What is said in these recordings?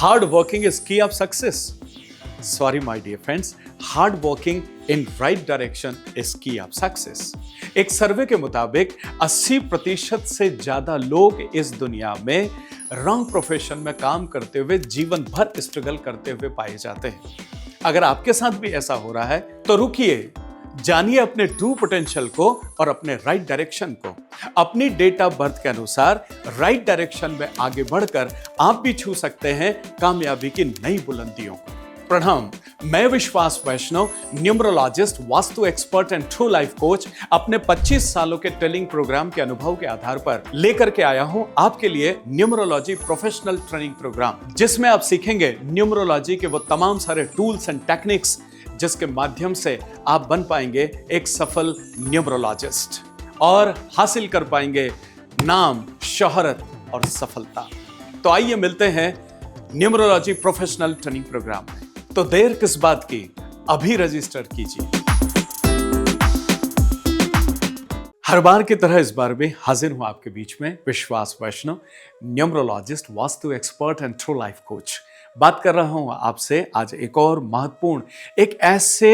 Hard working is key of success. Sorry, my dear friends, hard working in right direction is key of success. एक सर्वे के मुताबिक 80% से ज्यादा लोग इस दुनिया में रॉन्ग प्रोफेशन में काम करते हुए जीवन भर स्ट्रगल करते हुए पाए जाते हैं। अगर आपके साथ भी ऐसा हो रहा है तो रुकिए, जानिए अपने ट्रू पोटेंशियल को और अपने राइट डायरेक्शन को। अपनी डेट ऑफ बर्थ के अनुसार राइट डायरेक्शन में आगे बढ़कर आप भी छू सकते हैं कामयाबी की नई बुलंदियों को। प्रणाम, मैं Vishwas Vaishnav, numerologist, vastu expert and true life coach, अपने 25 सालों के ट्रेनिंग प्रोग्राम के अनुभव के आधार पर लेकर के आया हूं आपके लिए न्यूमरोलॉजी प्रोफेशनल ट्रेनिंग प्रोग्राम, जिसमें आप सीखेंगे न्यूमरोलॉजी के वो तमाम सारे टूल्स एंड टेक्निक्स जिसके माध्यम से आप बन पाएंगे एक सफल न्यूमरोलॉजिस्ट और हासिल कर पाएंगे नाम, शोहरत और सफलता। तो आइए मिलते हैं न्यूमरोलॉजी प्रोफेशनल ट्रेनिंग प्रोग्राम में। तो देर किस बात की, अभी रजिस्टर कीजिए। हर बार की तरह इस बार भी हाजिर हूं आपके बीच में Vishwas Vaishnav, numerologist, vastu expert and true life coach. बात कर रहा हूं आपसे आज एक और महत्वपूर्ण, एक ऐसे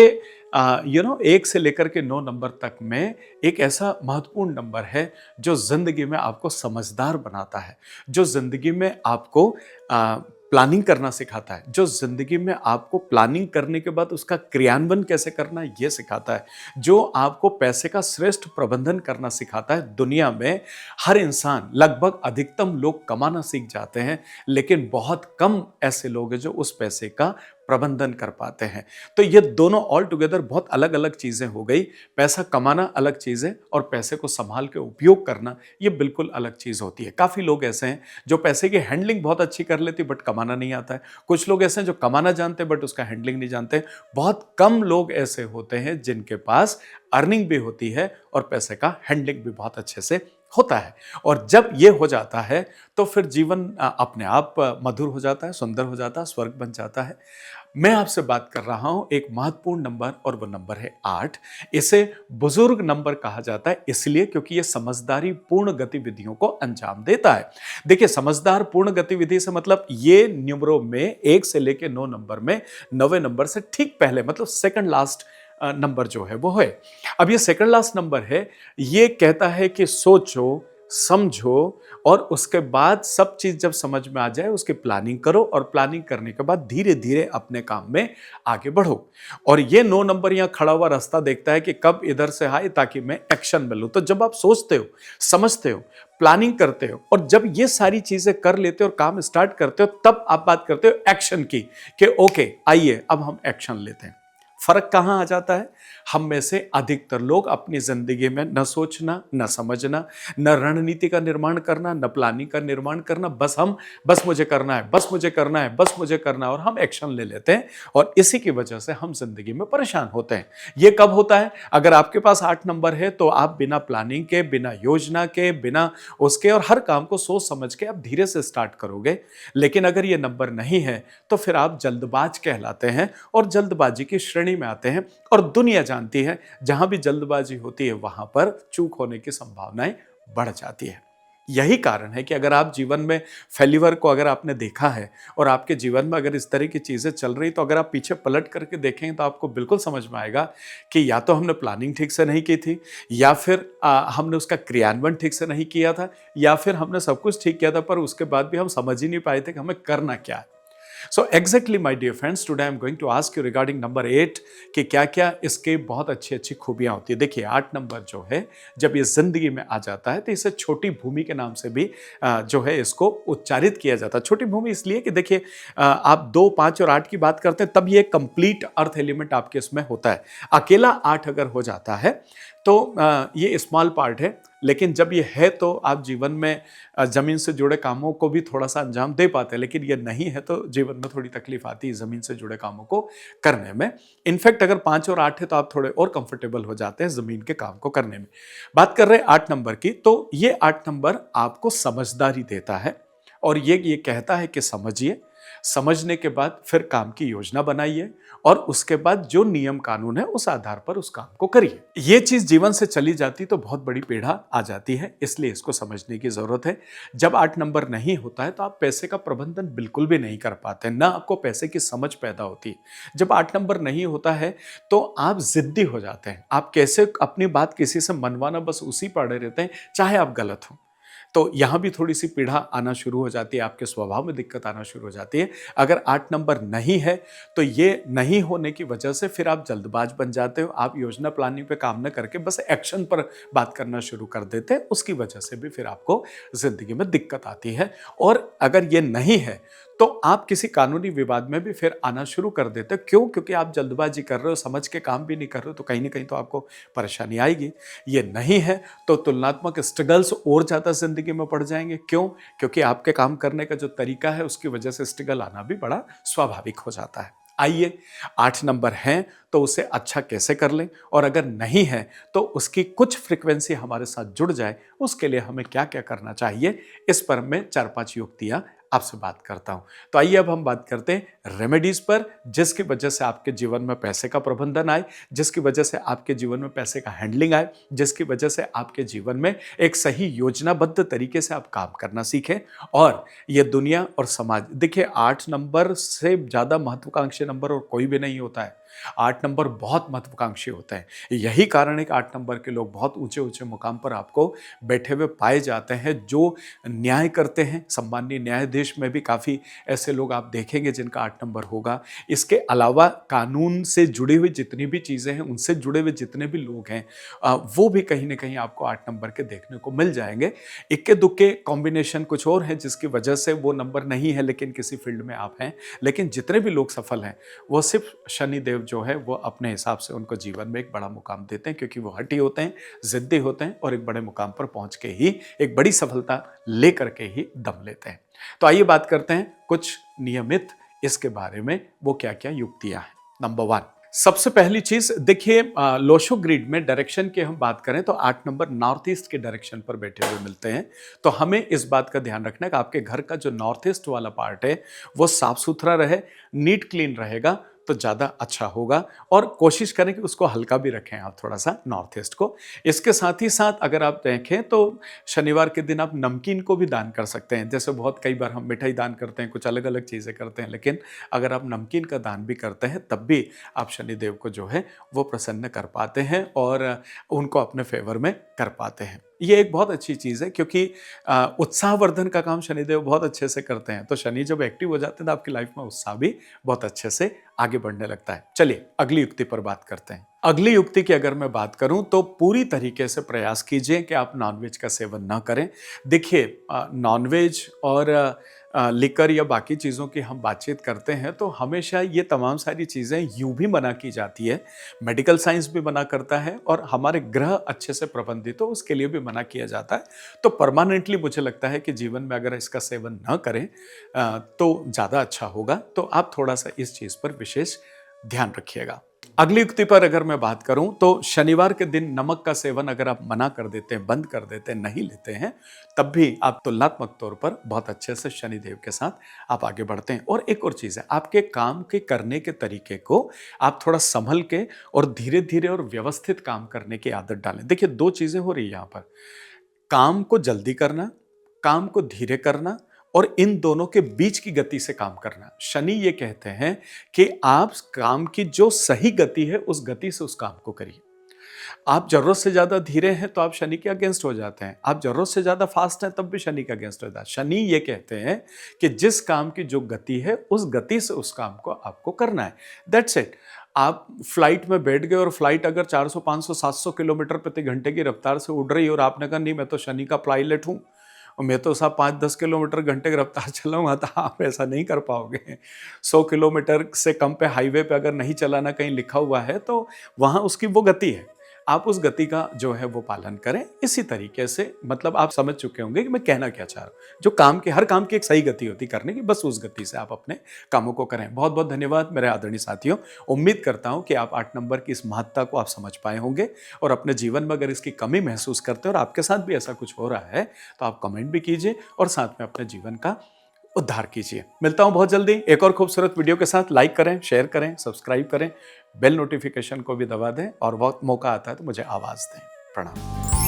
1 से लेकर के 9 नंबर तक में एक ऐसा महत्वपूर्ण नंबर है जो जिंदगी में आपको समझदार बनाता है, जो जिंदगी में आपको प्लानिंग करना सिखाता है, जो जिंदगी में आपको प्लानिंग करने के बाद उसका क्रियान्वयन कैसे करना है ये सिखाता है, जो आपको पैसे का श्रेष्ठ प्रबंधन करना सिखाता है। दुनिया में हर इंसान, लगभग अधिकतम लोग कमाना सीख जाते हैं, लेकिन बहुत कम ऐसे लोग हैं जो उस पैसे का प्रबंधन कर पाते हैं। तो ये दोनों ऑल टुगेदर बहुत अलग अलग चीजें हो गई। पैसा कमाना अलग चीज है और पैसे को संभाल के उपयोग करना ये बिल्कुल अलग चीज होती है। काफी लोग ऐसे हैं जो पैसे की हैंडलिंग बहुत अच्छी कर लेती बट कमाना नहीं आता है। कुछ लोग ऐसे हैं जो कमाना जानते बट उसका हैंडलिंग नहीं जानते। बहुत कम लोग ऐसे होते हैं जिनके पास अर्निंग भी होती है और पैसे का हैंडलिंग भी बहुत अच्छे से होता है। और जब ये हो जाता है तो फिर जीवन अपने आप मधुर हो जाता है, सुंदर हो जाता है, स्वर्ग बन जाता है। मैं आपसे बात कर रहा हूं एक महत्वपूर्ण नंबर और वो नंबर है 8। इसे बुजुर्ग नंबर कहा जाता है इसलिए क्योंकि ये समझदारी पूर्ण गतिविधियों को अंजाम देता है। देखिए, समझदार पूर्ण गतिविधि से मतलब ये न्यूमरो में 1 से लेकर 9 नंबर में 9वें नंबर से ठीक पहले, मतलब सेकंड लास्ट नंबर जो है वो है। अब ये सेकंड लास्ट नंबर है, ये कहता है कि सोचो, समझो और उसके बाद सब चीज जब समझ में आ जाए उसकी प्लानिंग करो और प्लानिंग करने के बाद धीरे धीरे अपने काम में आगे बढ़ो। और ये 9 नंबर यहां खड़ा हुआ रास्ता देखता है कि कब इधर से आए ताकि मैं एक्शन में लूं। तो जब आप सोचते हो, समझते हो, प्लानिंग करते हो और जब ये सारी चीजें कर लेते हो और काम स्टार्ट करते हो, तब आप बात करते हो एक्शन की कि ओके आइए अब हम एक्शन लेते हैं। फर्क कहां आ जाता है? हम में से अधिकतर लोग अपनी जिंदगी में न सोचना, न समझना, न रणनीति का निर्माण करना, न प्लानिंग का निर्माण करना, बस मुझे करना है, बस मुझे करना है, बस मुझे करना है और हम एक्शन ले लेते हैं और इसी की वजह से हम जिंदगी में परेशान होते हैं। ये कब होता है? अगर आपके पास 8 नंबर है तो आप बिना प्लानिंग के, बिना योजना के, बिना उसके और हर काम को सोच समझ के आप धीरे से स्टार्ट करोगे। लेकिन अगर ये नंबर नहीं है तो फिर आप जल्दबाज कहलाते हैं और जल्दबाजी की श्रेणी में आते हैं। और दुनिया जानती है जहां भी जल्दबाजी होती है वहां पर चूक होने की संभावनाएं बढ़ जाती है। यही कारण है कि अगर आप जीवन में फेल्यूर को अगर आपने देखा है और आपके जीवन में अगर इस तरह की चीजें चल रही तो अगर आप पीछे पलट करके देखेंगे तो आपको बिल्कुल समझ में आएगा कि या तो हमने प्लानिंग ठीक से नहीं की थी, या फिर हमने उसका क्रियान्वयन ठीक से नहीं किया था, या फिर हमने सब कुछ ठीक किया था पर उसके बाद भी हम समझ ही नहीं पाए थे कि हमें करना क्या है। So exactly my dear friends, today I am going to ask you regarding number 8 कि क्या क्या इसके बहुत अच्छी अच्छी खूबियां होती है। देखिए, 8 नंबर जो है जब ये जिंदगी में आ जाता है तो इसे छोटी भूमि के नाम से भी जो है इसको उच्चारित किया जाता है। छोटी भूमि इसलिए कि देखिए आप 2, 5 और 8 की बात करते हैं तब ये कंप्लीट अर्थ एलिमेंट आपके इसमें होता है। अकेला 8 अगर हो जाता है तो ये स्मॉल पार्ट है, लेकिन जब ये है तो आप जीवन में जमीन से जुड़े कामों को भी थोड़ा सा अंजाम दे पाते हैं। लेकिन ये नहीं है तो जीवन में थोड़ी तकलीफ आती है जमीन से जुड़े कामों को करने में। इनफैक्ट अगर 5 और 8 है तो आप थोड़े और कंफर्टेबल हो जाते हैं जमीन के काम को करने में। बात कर रहे हैं 8 नंबर की, तो ये 8 नंबर आपको समझदारी देता है और ये कहता है कि समझिए, समझने के बाद फिर काम की योजना बनाइए और उसके बाद जो नियम कानून है उस आधार पर उस काम को करिए। ये चीज जीवन से चली जाती तो बहुत बड़ी पीड़ा आ जाती है, इसलिए इसको समझने की जरूरत है। जब 8 नंबर नहीं होता है तो आप पैसे का प्रबंधन बिल्कुल भी नहीं कर पाते, ना आपको पैसे की समझ पैदा होती। जब 8 नंबर नहीं होता है तो आप जिद्दी हो जाते हैं, आप कैसे अपनी बात किसी से मनवाना बस उसी पड़े रहते हैं, चाहे आप गलत हो। तो यहां भी थोड़ी सी पीड़ा आना शुरू हो जाती है, आपके स्वभाव में दिक्कत आना शुरू हो जाती है। अगर 8 नंबर नहीं है तो ये नहीं होने की वजह से फिर आप जल्दबाज बन जाते हो, आप योजना प्लानिंग पे काम न करके बस एक्शन पर बात करना शुरू कर देते हैं, उसकी वजह से भी फिर आपको जिंदगी में दिक्कत आती है। और अगर ये नहीं है तो आप किसी कानूनी विवाद में भी फिर आना शुरू कर देते हो। क्यों? क्योंकि आप जल्दबाजी कर रहे हो, समझ के काम भी नहीं कर रहे हो, तो कहीं ना कहीं तो आपको परेशानी आएगी। ये नहीं है तो तुलनात्मक स्ट्रगल्स और ज्यादा जिंदगी में पड़ जाएंगे। क्यों? क्योंकि आपके काम करने का जो तरीका है उसकी वजह से स्ट्रगल आना भी बड़ा स्वाभाविक हो जाता है। आइए, 8 नंबर हैं तो उसे अच्छा कैसे कर लें, और अगर नहीं है तो उसकी कुछ फ्रीक्वेंसी हमारे साथ जुड़ जाए, उसके लिए हमें क्या क्या करना चाहिए, इस पर मैं 4-5 युक्तियां आपसे बात करता हूं। तो आइए अब हम बात करते हैं रेमेडीज पर, जिसकी वजह से आपके जीवन में पैसे का प्रबंधन आए, जिसकी वजह से आपके जीवन में पैसे का हैंडलिंग आए, जिसकी वजह से आपके जीवन में एक सही योजनाबद्ध तरीके से आप काम करना सीखें और ये दुनिया और समाज। देखिए, 8 नंबर से ज्यादा महत्वाकांक्षी नंबर और कोई भी नहीं होता है। 8 नंबर बहुत महत्वाकांक्षी होते हैं। यही कारण है कि 8 नंबर के लोग बहुत ऊंचे ऊंचे मुकाम पर आपको बैठे हुए पाए जाते हैं, जो न्याय करते हैं। सम्मानीय न्यायाधीश में भी काफ़ी ऐसे लोग आप देखेंगे जिनका 8 नंबर होगा। इसके अलावा कानून से जुड़ी हुई जितनी भी चीज़ें हैं, उनसे जुड़े हुए जितने भी लोग हैं, वो भी कहीं ना कहीं आपको 8 नंबर के देखने को मिल जाएंगे। इक्के दुक्के कॉम्बिनेशन कुछ और हैं जिसकी वजह से वो नंबर नहीं है, लेकिन किसी फील्ड में आप हैं। लेकिन जितने भी लोग सफल हैं वो सिर्फ शनिदेव जो है वो अपने हिसाब से उनको जीवन में एक बड़ा मुकाम देते हैं, क्योंकि वो हठी होते हैं, जिद्दी होते हैं और एक बड़े मुकाम पर पहुंच के ही एक बड़ी सफलता लेकर के ही दम लेते हैं। तो आइए बात करते हैं कुछ नियमित इसके बारे में, वो क्या क्या युक्तियां हैं। नंबर 1, सबसे पहली चीज देखिए, लोशो ग्रिड में डायरेक्शन की हम बात करें तो 8 नंबर नॉर्थ ईस्ट के डायरेक्शन पर बैठे हुए मिलते हैं। तो हमें इस बात का ध्यान रखना है कि आपके घर का जो नॉर्थ ईस्ट वाला पार्ट है वो साफ सुथरा रहे, नीट क्लीन रहेगा तो ज़्यादा अच्छा होगा। और कोशिश करें कि उसको हल्का भी रखें आप थोड़ा सा नॉर्थ ईस्ट को। इसके साथ ही साथ अगर आप देखें तो शनिवार के दिन आप नमकीन को भी दान कर सकते हैं। जैसे बहुत कई बार हम मिठाई दान करते हैं, कुछ अलग अलग चीज़ें करते हैं, लेकिन अगर आप नमकीन का दान भी करते हैं तब भी आप शनिदेव को जो है वो प्रसन्न कर पाते हैं और उनको अपने फेवर में कर पाते हैं। ये एक बहुत अच्छी चीज़ है, क्योंकि उत्साहवर्धन का काम शनिदेव बहुत अच्छे से करते हैं। तो शनि जब एक्टिव हो जाते हैं तो आपकी लाइफ में उत्साह भी बहुत अच्छे से आगे बढ़ने लगता है। चलिए अगली युक्ति पर बात करते हैं। अगली युक्ति की अगर मैं बात करूं तो पूरी तरीके से प्रयास कीजिए कि आप नॉनवेज का सेवन ना करें। देखिए, नॉनवेज और लिकर या बाकी चीज़ों की हम बातचीत करते हैं तो हमेशा ये तमाम सारी चीज़ें यूं भी मना की जाती है, मेडिकल साइंस भी मना करता है और हमारे ग्रह अच्छे से प्रबंधित हो उसके लिए भी मना किया जाता है। तो परमानेंटली मुझे लगता है कि जीवन में अगर इसका सेवन ना करें तो ज़्यादा अच्छा होगा। तो आप थोड़ा सा इस चीज़ पर विशेष ध्यान रखिएगा। अगली युक्ति पर अगर मैं बात करूं तो शनिवार के दिन नमक का सेवन अगर आप मना कर देते हैं, बंद कर देते हैं, नहीं लेते हैं, तब भी आप तुलनात्मक तौर पर बहुत अच्छे से शनिदेव के साथ आप आगे बढ़ते हैं। और एक और चीज़ है, आपके काम के करने के तरीके को आप थोड़ा संभल के और धीरे धीरे और व्यवस्थित काम करने की आदत डालें। देखिए, 2 चीज़ें हो रही है यहाँ पर, काम को जल्दी करना, काम को धीरे करना और इन दोनों के बीच की गति से काम करना। शनि ये कहते हैं कि आप काम की जो सही गति है उस गति से उस काम को करिए। आप जरूरत से ज्यादा धीरे हैं तो आप शनि के अगेंस्ट हो जाते हैं, आप जरूरत से ज्यादा फास्ट हैं तब भी शनि के अगेंस्ट हो जाता है। शनि ये कहते हैं कि जिस काम की जो गति है उस गति से उस काम को आपको करना है। That's it. आप फ्लाइट में बैठ गए और फ्लाइट अगर 400, 500, 700 किलोमीटर प्रति घंटे की रफ्तार से उड़ रही है और आपने कहा नहीं मैं तो शनि का पायलट हूं और मैं तो साहब 5-10 किलोमीटर घंटे की रफ्तार चलाऊंगा, तो आप ऐसा नहीं कर पाओगे। 100 किलोमीटर से कम पे हाईवे पे अगर नहीं चलाना कहीं लिखा हुआ है तो वहां उसकी वो गति है, आप उस गति का जो है वो पालन करें। इसी तरीके से मतलब आप समझ चुके होंगे कि मैं कहना क्या चाह रहा हूं। जो काम की हर काम की एक सही गति होती करने की, बस उस गति से आप अपने कामों को करें। बहुत बहुत धन्यवाद मेरे आदरणीय साथियों। उम्मीद करता हूं कि आप 8 नंबर की इस महत्ता को आप समझ पाए होंगे और अपने जीवन में अगर इसकी कमी महसूस करते हैं और आपके साथ भी ऐसा कुछ हो रहा है तो आप कमेंट भी कीजिए और साथ में अपने जीवन का उद्धार कीजिए। मिलता हूं बहुत जल्दी एक और खूबसूरत वीडियो के साथ। लाइक करें, शेयर करें, सब्सक्राइब करें, बेल नोटिफिकेशन को भी दबा दें और वक्त मौका आता है तो मुझे आवाज दें। प्रणाम।